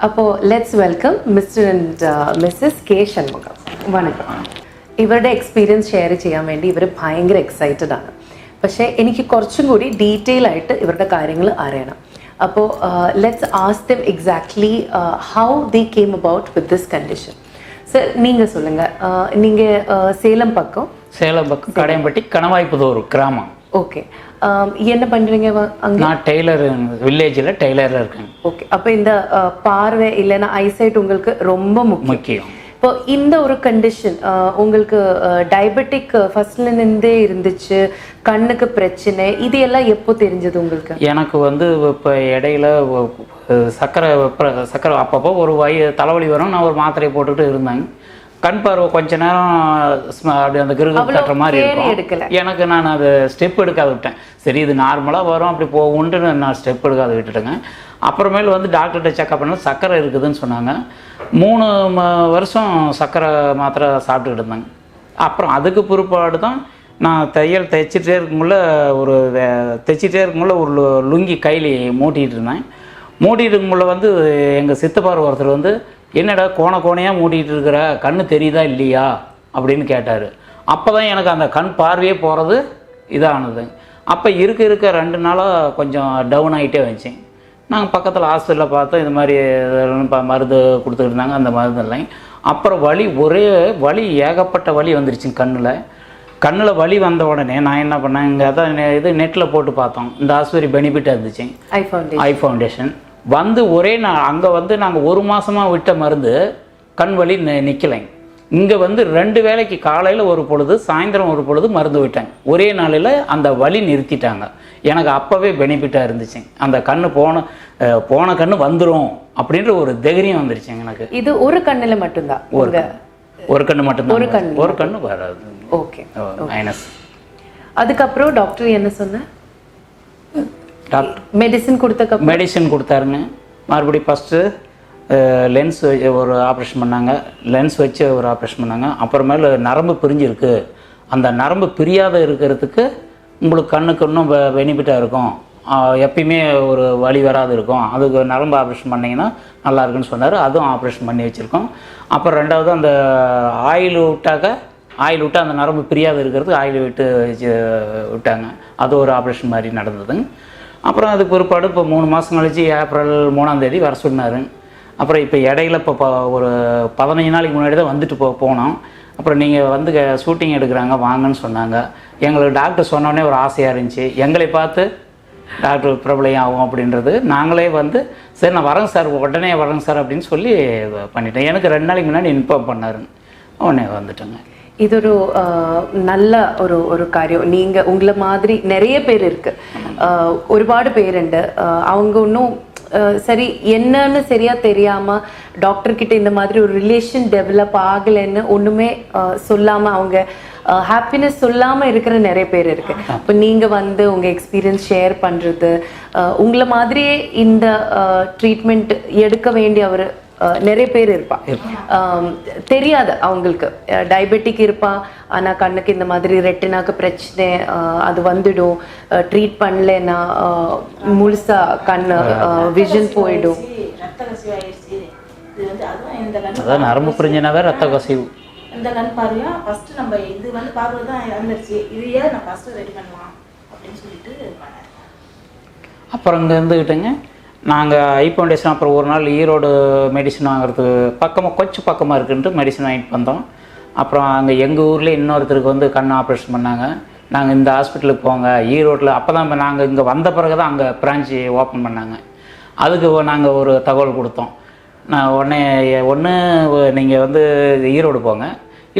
அப்போ let's welcome mister and missus K Shanmugam. വണക്കം. ഇവരുടെ എക്സ്പീരിയൻസ് ഷെയർ ചെയ്യാൻ വേണ്ടി ഇവർ ഭയങ്കര എക്സൈറ്റഡ് ആണ്. പക്ഷേ എനിക്ക് കുറച്ചും കൂടി ഡീറ്റെയിൽ ആയിട്ട് ഇവരുടെ കാര്യങ്ങൾ അറിയണം. അപ്പോൾ let's ask them exactly how they came about with this condition. Sir நீங்கள் சொல்லுங்கள். நீங்கள் சேலம் பக்கம் கடையம்பட்டி கணவாய்ப்புதூர் கிராமம். ஓகே, என்ன பண்ணுறீங்க அங்கே? நான் டெய்லர், வில்லேஜில் டெய்லரில் இருக்கேன். ஓகே, அப்போ இந்த பார்வை இல்லைன்னா ஐசைட் உங்களுக்கு ரொம்ப முக்கியம். இப்போ இந்த ஒரு கண்டிஷன் உங்களுக்கு டயபெட்டிக் ஃபர்ஸ்ட்லேருந்தே இருந்துச்சு, கண்ணுக்கு பிரச்சனை, இது எல்லாம் எப்போ தெரிஞ்சது உங்களுக்கு? எனக்கு வந்து இப்போ இடையில சர்க்கரை அப்பப்போ ஒரு தலைவலி வரும், நான் ஒரு மாத்திரையை போட்டுக்கிட்டு இருந்தேங்க. கண் பார்வை கொஞ்ச நேரம் அப்படி அந்த கிருகம் கட்டுற மாதிரி இருக்கும். எனக்கு நான் அது ஸ்டெப் எடுக்காத விட்டேன். சரி இது நார்மலாக வரும் அப்படி போகும்ன்ட்டு நான் ஸ்டெப் எடுக்காத விட்டுட்டேங்க. அப்புறமேல் வந்து டாக்டர்கிட்ட செக்அப் பண்ண சர்க்கரை இருக்குதுன்னு சொன்னாங்க. 3 வருஷம் சர்க்கரை மாத்திரை சாப்பிட்டுக்கிட்டு இருந்தாங்க. அப்புறம் அதுக்கு பிற்பாடு தான் நான் தைச்சிட்டே இருக்கும்போல ஒரு லுங்கி கையில் மூட்டிகிட்டு இருந்தேன். மூட்டிகிட்டு இருக்கும்போல வந்து எங்கள் சித்தப்பார் ஒருத்தர் வந்து, என்னடா கோணையாக மூடிட்டு இருக்கிற, கண்ணு தெரியுதா இல்லையா அப்படின்னு கேட்டார். அப்போ தான் எனக்கு அந்த கண் பார்வையே போகிறது இதானது. அப்போ இருக்க 2 நாளாக கொஞ்சம் டவுன் ஆகிட்டே வந்துச்சு. நாங்கள் பக்கத்தில் ஹாஸ்பிட்டலில் பார்த்தோம், இது மாதிரி மருந்து கொடுத்துக்கிட்டு இருந்தாங்க, அந்த மருந்து இல்லைங்க. அப்புறம் ஒரே வலி, ஏகப்பட்ட வலி வந்துருச்சுங்க கண்ணில் வலி வந்த உடனே நான் என்ன பண்ணேன், இங்கே தான் இது நெட்டில் போட்டு பார்த்தோம். இந்த ஆஸ்பத்திரி பெனிஃபிட்டாக இருந்துச்சு, ஐ ஃபவுண்டேஷன். வந்து ஒரே நாள் அங்கே வந்து நாங்கள் 1 மாதமாக விட்ட மருந்து கண் வலி நிற்கலைங்க. இங்கே வந்து 2 வேளைக்கு காலையில் ஒரு பொழுது, சாயந்தரம் ஒரு பொழுது மருந்து விட்டேன். ஒரே நாளில் அந்த வலி நிறுத்திட்டாங்க. எனக்கு அப்போவே பெனிஃபிட்டாக இருந்துச்சு. அந்த கண்ணு போன கண்ணு வந்துடும் அப்படின்ற ஒரு தைரியம் வந்துருச்சுங்க எனக்கு. இது ஒரு கண்ணில் மட்டும்தான்? ஒரு கண்ணு மட்டும்தான், ஒரு கண்ணு வராது. Okay, minus. அதுக்கப்புறம் டாக்டர் என்ன சொன்னேன்? மெடிசின் கொடுத்தாருங்க. மறுபடியும் ஃபஸ்ட்டு லென்ஸ் ஒரு ஆப்ரேஷன் பண்ணாங்க, லென்ஸ் வச்சு ஒரு ஆப்ரேஷன் பண்ணாங்க. அப்புறமேல நரம்பு பிரிஞ்சிருக்கு, அந்த நரம்பு பிரியாத இருக்கிறதுக்கு உங்களுக்கு கண்ணுக்கு இன்னும் பெனிஃபிட்டாக இருக்கும், எப்பயுமே ஒரு வலி வராது இருக்கும், அதுக்கு நரம்பு ஆப்ரேஷன் பண்ணிங்கன்னா நல்லா இருக்குன்னு சொன்னார். அதுவும் ஆப்ரேஷன் பண்ணி வச்சுருக்கோம். அப்புறம் 2வது அந்த ஆயில் விட்டு அந்த நரம்பு பிரியாத இருக்கிறதுக்கு ஆயில் விட்டாங்க. அது ஒரு ஆப்ரேஷன் மாதிரி நடந்ததுங்க. அப்புறம் அதுக்கு பிற்பாடு இப்போ 3 மாதம் கழிச்சு ஏப்ரல் 3ஆம் தேதி வர சொன்னார். அப்புறம் இப்போ இடையில இப்போ ஒரு 15 நாளைக்கு முன்னாடி தான் வந்துட்டு போனோம். அப்புறம் நீங்கள் வந்து ஷூட்டிங் எடுக்கிறாங்க வாங்கன்னு சொன்னாங்க. எங்களுக்கு டாக்டர் சொன்னோடனே ஒரு ஆசையாக இருந்துச்சு, எங்களை பார்த்து டாக்டர் பிரபலம் ஆகும் அப்படின்றது. நாங்களே வந்து சரி நான் வரேங்க சார், உடனே வரேங்க சார் அப்படின்னு சொல்லி பண்ணிட்டேன். எனக்கு 2 நாளைக்கு முன்னாடி இன்ஃபார்ம் பண்ணாருங்க, உடனே வந்துட்டேங்க. இது ஒரு நல்ல ஒரு காரியம். நீங்கள் உங்களை மாதிரி நிறைய பேர் இருக்கு, ഒരുപാട് பேருண்டு. அவங்க இன்னும் சரி என்னன்னு சரியா தெரியாம டாக்டர் கிட்ட இந்த மாதிரி ஒரு ரிலேஷன் டெவலப் ஆகலைன்னு ஒண்ணுமே சொல்லாம, அவங்க ஹாப்பினஸ் சொல்லாம இருக்கிற நிறைய பேர் இருக்கு. இப்போ நீங்க வந்து உங்க எக்ஸ்பீரியன்ஸ் ஷேர் பண்றது, உங்களை மாதிரியே இந்த ட்ரீட்மெண்ட் எடுக்க வேண்டிய அவர் நிறைய பேர் இருப்பா, தெரியாது அவங்களுக்கு டயபெட்டிக் இருப்பா, ஆனால் கண்ணுக்கு இந்த மாதிரி ரெட்டினாக்கு பிரச்சனை அது வந்துடும், ட்ரீட் பண்ணலன்னா முழுசா கண்ணு விஷன் போயிடும். அதான் நரம்பு பிரிஞ்சினாவே ரத்த கசிவு. இந்த கண் பார்வையா ஃபர்ஸ்ட் நம்ம இது வந்து பார்வை தான் வந்துருச்சு, இதையே நான் ஃபர்ஸ்ட் ரெடி பண்ணலாம் அப்படின்னு சொல்லிட்டு பண்ணேன். அப்புறம் இங்கே இருந்துக்கிட்டுங்க நாங்கள் ஐ ஃபவுண்டேஷன் அப்புறம் ஒரு நாள் ஈரோடு மெடிசன் வாங்குறதுக்கு கொஞ்சம் பக்கமாக இருக்குன்ட்டு மெடிசன் வாங்கிட்டு வந்தோம். அப்புறம் அங்கே எங்கள் ஊரில் இன்னொருத்தருக்கு வந்து கண் ஆப்ரேஷன் பண்ணாங்க. நாங்கள் இந்த ஹாஸ்பிட்டலுக்கு போங்க ஈரோட்டில், அப்போ தான் நாங்கள் இங்கே வந்த பிறகு தான் அங்கே பிரான்ச்சு ஓப்பன் பண்ணாங்க. அதுக்கு நாங்கள் ஒரு தகவல் கொடுத்தோம். நான் ஒன்று நீங்கள் வந்து ஈரோடு போங்க,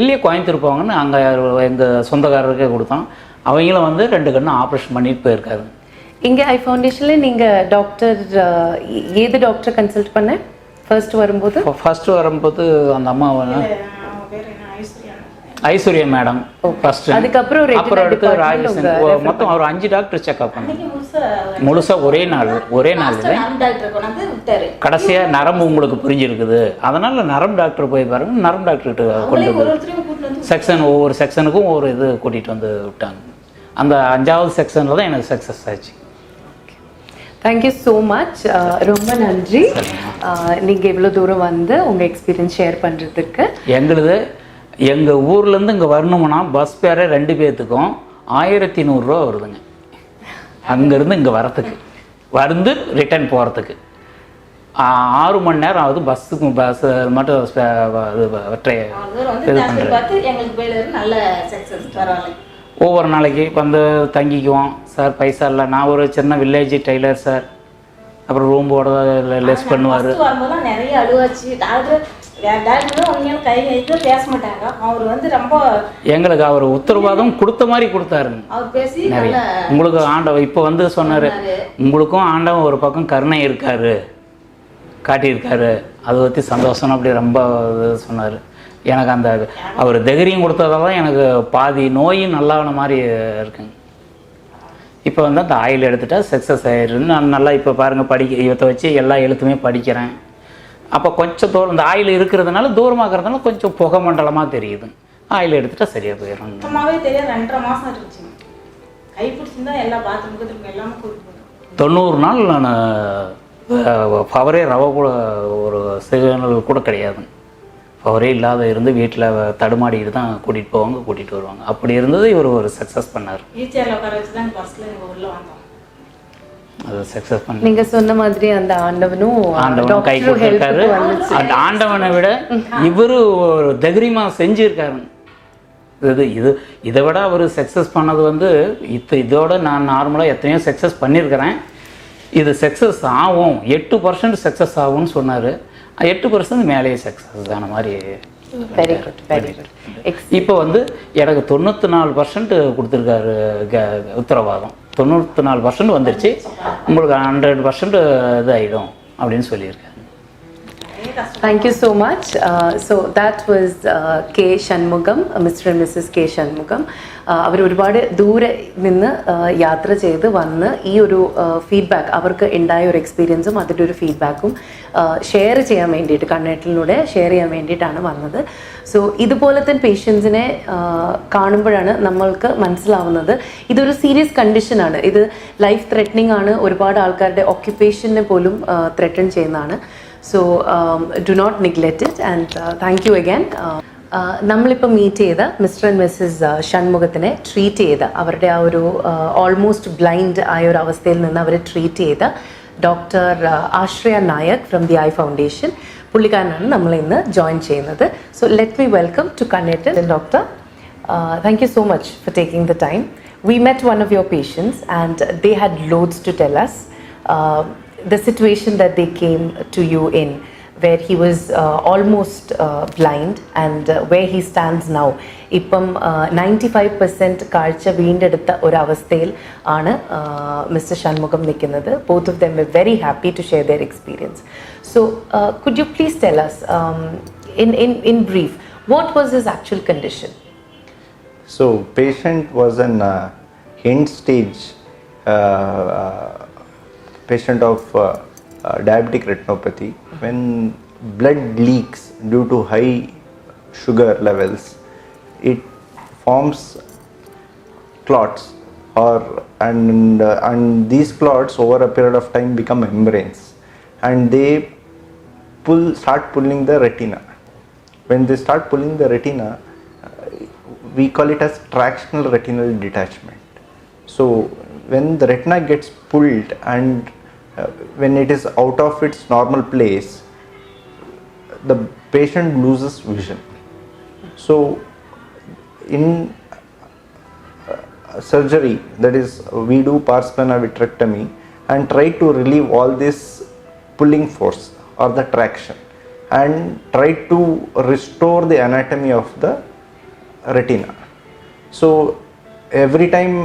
இல்லையே கோயம்புத்தூர் போங்கன்னு அங்கே எங்கள் சொந்தக்காரருக்கே கொடுத்தோம். அவங்களும் வந்து 2 கண்ணு ஆப்ரேஷன் பண்ணிட்டு போயிருக்காரு. இங்கே ஐ ஃபவுண்டேஷனில் நீங்கள் டாக்டர் ஏது டாக்டர் கன்சல்ட் பண்ண ஃபர்ஸ்ட் வரும்போது அந்த அம்மா ஐஸ்வர்யா மேடம் ஃபர்ஸ்ட். அதுக்கப்புறம் அடுத்து ராஜேஷன், மொத்தம் ஒரு 5 டாக்டர் செக்அப் பண்ணாங்க முழுசா ஒரே நாள். கடைசியாக நரம்பு உங்களுக்கு புரிஞ்சிருக்குது, அதனால நரம்பு டாக்டர் போய் பாருங்க, நரம்பு டாக்டர்கிட்ட கொண்டு போய் செக்ஷன் ஒவ்வொரு செக்ஷனுக்கும் ஒவ்வொரு இது கூட்டிகிட்டு வந்து விட்டாங்க. அந்த 5வது செக்ஷனில் தான் எனக்கு சக்ஸஸ் ஆச்சு. Thank you so much. ரொம்ப நன்றி நீங்கள் இவ்வளோ தூரம் வந்து உங்கள் எக்ஸ்பீரியன்ஸ் ஷேர் பண்ணுறதுக்கு. எங்கள் ஊர்லேருந்து இங்கே வரணும்னா பஸ் பேரே 2 பேர்த்துக்கும் 1100 ரூபா வருதுங்க. அங்கேருந்து இங்கே வரத்துக்கு வந்து ரிட்டர்ன் போகிறதுக்கு 6 மணி நேரம் ஆகுது. பஸ்ஸுக்கும் பஸ் மட்டும் இது பண்ணுறேன். ஒவ்வொரு நாளைக்கு வந்து தங்கிக்குவோம் சார். பைசா இல்லை, நான் ஒரு சின்ன வில்லேஜ் டெய்லர் சார். அப்புறம் ரூம் போட லெஸ் பண்ணுவார். நிறைய அழுவாச்சு. எங்களுக்கு அவர் உத்தரவாதம் கொடுத்த மாதிரி கொடுத்தாருங்க. நிறைய உங்களுக்கு ஆண்டவன் இப்போ வந்து சொன்னார், உங்களுக்கும் ஆண்டவன் ஒரு பக்கம் கருணை இருக்காரு காட்டியிருக்காரு, அதை பற்றி சந்தோஷம் அப்படி ரொம்ப சொன்னார். எனக்கு அந்த அவர் தைரியம் கொடுத்ததால எனக்கு பாதி நோயும் நல்லான மாதிரி இருக்குங்க. இப்போ வந்து அந்த ஆயில் எடுத்துட்டா சக்ஸஸ் ஆயிடுன்னு நான் நல்லா இப்போ பாருங்கள் இவத்தை வச்சு எல்லா எழுத்துமே படிக்கிறேன். அப்போ கொஞ்சம் தூரம் இந்த ஆயில் இருக்கிறதுனால தூரமாகறதுனால கொஞ்சம் புகை மண்டலமாக தெரியுது. ஆயில் எடுத்துட்டா சரியாக போயிடும். தெரியாது 2.5 மாதம் இருந்துச்சு. கை பிடிச்சிருந்தா எல்லா பாத்ரூமுக்கு எல்லாமே கூப்பிட்டு 90 நாள் நான் பவரே ரவ கூட ஒரு சிக்னல் கூட கிடையாது. பவரே இல்லாத இருந்து வீட்டில் தடுமாடிட்டு தான் கூட்டிகிட்டு போவாங்க, கூட்டிகிட்டு வருவாங்க. அப்படி இருந்தது இவர் ஒரு சக்ஸஸ் பண்ணார். அது சக்ஸஸ் பண்ண நீங்க சொன்ன மாதிரி அந்த ஆண்டவனும் கை கொடுத்துருக்காரு. அந்த ஆண்டவனை விட இவரு ஒரு தைரியமாக செஞ்சுருக்காரு. இதை விட அவர் சக்ஸஸ் பண்ணது வந்து இதோட நான் நார்மலாக எத்தனையோ சக்ஸஸ் பண்ணியிருக்கிறேன். இது சக்ஸஸ் ஆகும், 8% சக்ஸஸ் ஆகும்னு சொன்னார். 8% மேலேயே சக்ஸஸ் ஆன மாதிரி. Very good very good. இப்போ வந்து எனக்கு 94% கொடுத்துருக்காரு உத்தரவாதம். 94% வந்துருச்சு, உங்களுக்கு 100% இது ஆகிடும் அப்படின்னு சொல்லியிருக்காரு. Thank you so much. So that was K. Shanmugam, Mr. and Mrs. K. Shanmugam. അവർ ഒരുപാട് ദൂരെ നിന്ന് യാത്ര ചെയ്ത് വന്ന് ഈ ഒരു ഫീഡ്ബാക്ക് അവർക്ക് ഉണ്ടായ ഒരു എക്സ്പീരിയൻസും അതിൻ്റെ ഒരു ഫീഡ്ബാക്കും ഷെയർ ചെയ്യാൻ വേണ്ടിയിട്ട് കണ്ണേറ്റിലൂടെ ഷെയർ ചെയ്യാൻ വേണ്ടിയിട്ടാണ് വന്നത്. സോ ഇതുപോലത്തെ പേഷ്യൻസിനെ കാണുമ്പോഴാണ് നമ്മൾക്ക് മനസ്സിലാവുന്നത് ഇതൊരു സീരിയസ് കണ്ടീഷനാണ്. ഇത് ലൈഫ് ത്രെറ്റനിങ് ആണ്. ഒരുപാട് ആൾക്കാരുടെ ഓക്യുപ്പേഷനെ പോലും ത്രെറ്റൻ ചെയ്യുന്നതാണ്. So do not neglect it and thank you again. നമ്മളിപ്പോൾ മീറ്റ് ചെയ്ത മിസ്റ്റർ ആൻഡ് മിസ്സസ് ഷൺമുഖത്തിനെ ട്രീറ്റ് ചെയ്ത അവരുടെ ആ ഒരു ഓൾമോസ്റ്റ് ബ്ലൈൻഡ് ആയ ഒരു അവസ്ഥയിൽ നിന്ന് അവരെ ട്രീറ്റ് ചെയ്ത doctor Ashraya Nayak from the eye foundation, പുള്ളിക്കാരനാണ് നമ്മൾ ഇന്ന് ജോയിൻ ചെയ്യുന്നത്. So let me welcome to കണ്ണേറ്റൽ doctor. Thank you so much for taking the time. We met one of your patients and they had loads to tell us. The situation that they came to you in, where he was almost blind and where he stands now. ഇപ്പം 95% കാഴ്ച വീണ്ടെടുത്ത ഒരു അവസ്ഥയിൽ ആണ് mister Shanmugham നിൽക്കുന്നത്. Both of them were very happy to share their experience. So could you please tell us in brief, what was his actual condition? So patient was an end stage patient of diabetic retinopathy. When blood leaks due to high sugar levels, it forms clots, and these clots over a period of time become membranes, and they start pulling the retina. When they start pulling the retina, we call it as tractional retinal detachment. So when the retina gets pulled and when it is out of its normal place, the patient loses vision. So in surgery, that is, we do pars plana vitrectomy and try to relieve all this pulling force or the traction and try to restore the anatomy of the retina. So every time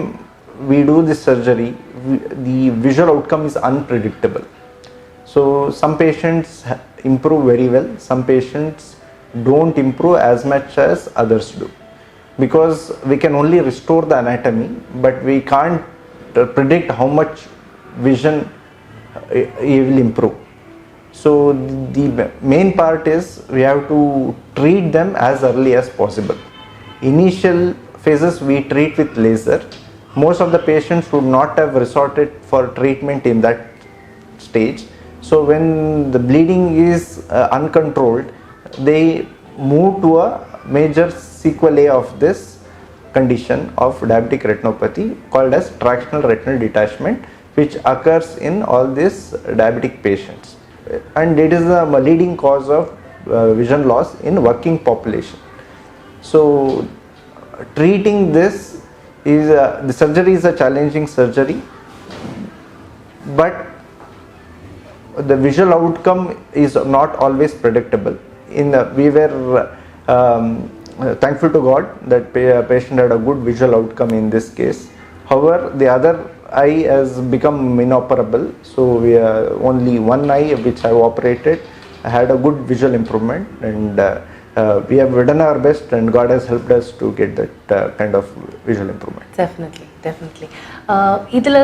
we do this surgery, the visual outcome is unpredictable. So some patients improve very well, some patients don't improve as much as others do, because we can only restore the anatomy but we can't predict how much vision he will improve. So the main part is we have to treat them as early as possible. initial phases we treat with laser. Most of the patients would not have resorted for treatment in that stage. So when the bleeding is uncontrolled, they move to a major sequelae of this condition of diabetic retinopathy called as tractional retinal detachment, which occurs in all these diabetic patients, and it is the leading cause of vision loss in working population. So treating this is the surgery is a challenging surgery, but the visual outcome is not always predictable. We were thankful to God that patient had a good visual outcome in this case. However, the other eye has become inoperable, so we only one eye which I operated had a good visual improvement, and we have done our best, and God has helped us to get that kind of visual improvement. Definitely ഇതിൽ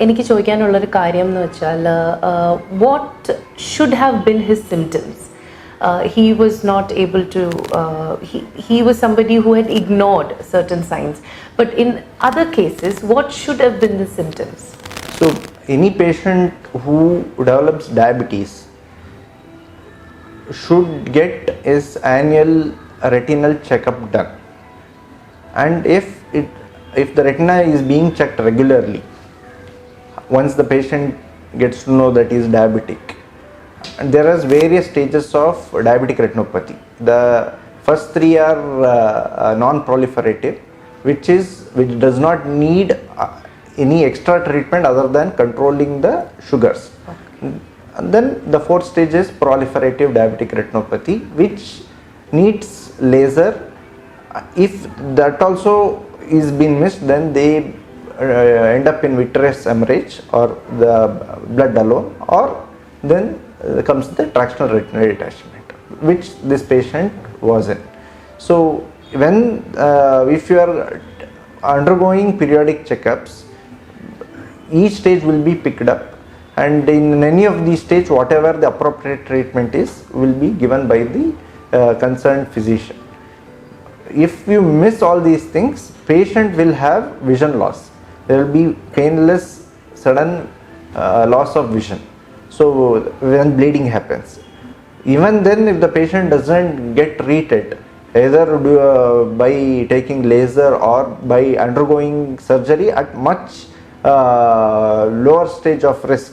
എനിക്ക് ചോദിക്കാനുള്ളൊരു കാര്യം എന്ന് വെച്ചാൽ what should have been his symptoms? He was not able to, he was somebody who had ignored certain signs. But in other cases, what should have been the symptoms? So any patient who develops diabetes should get his annual retinal checkup done. And if the retina is being checked regularly, once the patient gets to know that he is diabetic, and there are various stages of diabetic retinopathy. The first three are non-proliferative, which does not need any extra treatment other than controlling the sugars. And then the fourth stage is proliferative diabetic retinopathy, which needs laser. If that also is being missed, then they end up in vitreous hemorrhage or the blood alone, or then comes the tractional retinal detachment, which this patient was in. So when if you are undergoing periodic checkups, each stage will be picked up, and in any of these stages, whatever the appropriate treatment is will be given by the concerned physician. If you miss all these things, patient will have vision loss. There will be painless sudden loss of vision. So when bleeding happens, even then if the patient doesn't get treated, either by taking laser or by undergoing surgery at much lower stage of risk,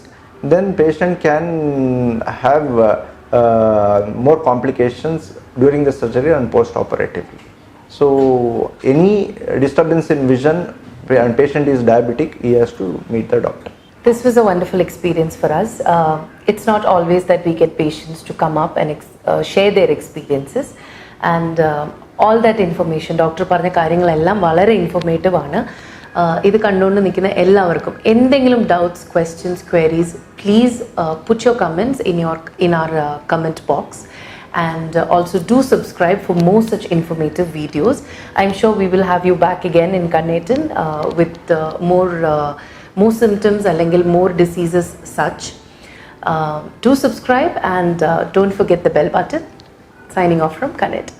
then patient can have more complications during the surgery and post-operatively. So any disturbance in vision and patient is diabetic, he has to meet the doctor. This was a wonderful experience for us. It's not always that we get patients to come up and share their experiences, and all that information, doctor പറഞ്ഞ കാര്യങ്ങളെല്ലാം വളരെ informative ആണ്. ഇത് കണ്ടുകൊണ്ട് നിൽക്കുന്ന എല്ലാവർക്കും എന്തെങ്കിലും doubts, questions, queries, please put your comments in our comment box, and also do subscribe for more such informative videos. I'm sure we will have you back again in Kannettan with more symptoms അല്ലെങ്കിൽ more diseases such. Do subscribe, and don't forget the bell button. Signing off from Kannettan.